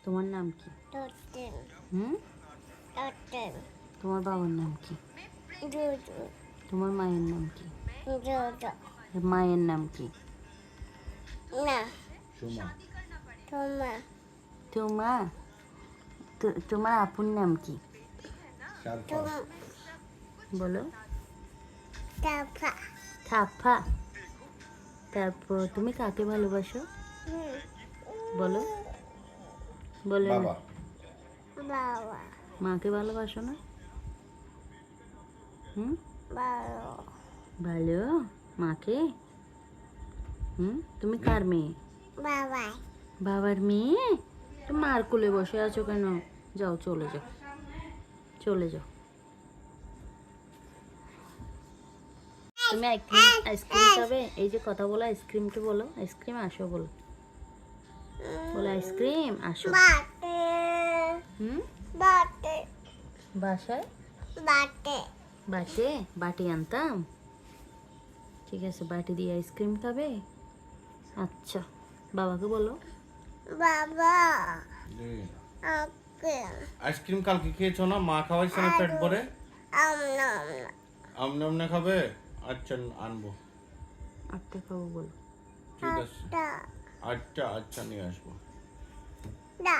তোমার নাম কি? Totem. হুম? Totem. তোমার বাবার নাম কি? Jojo. তোমার মায়ের নাম কি? Jojo. মায়ের নাম কি? Na. সোমা Toma. তোমার তোমার আপুর নাম কি? সারফা Tom. বলো। Tapa. থাপা। তারপর তুমি কাকে ভালোবাসো? বলো বলো না। বাবা Bawa. মাকে ভালোবাসো না? হুম? Bawa. ভালো মাকে। তুমি কার মেয়ে? Bawa. বাবার মেয়ে? তো মার কোলে বসে আছো কেন? যাও চলে যাও, চলে যাও। তুমি আইসক্রিম খাবে? এই যে কথা বলো, আইসক্রিমটা বলো। আইসক্রিম আসো বলো। বলো আইসক্রিম আসো। Bate. হুম? Bate. বাসায় Bate. বাটে বাটি আনতাম। ঠিক আছে, বাটি দিয়ে আইসক্রিম খাবে? আচ্ছা, বাবাকে বলো। Baba. জি। Okay. আইসক্রিম কালকে খেয়েছো না? মা খাওয়াইছে না পেট ভরে? Amna. আমনে আমনে খাবে? আচ্ছা আনবো। আটটা খাবো বলো। ঠিক আছে Ta. আচ্ছা আচ্ছা নিয়ে আসবো।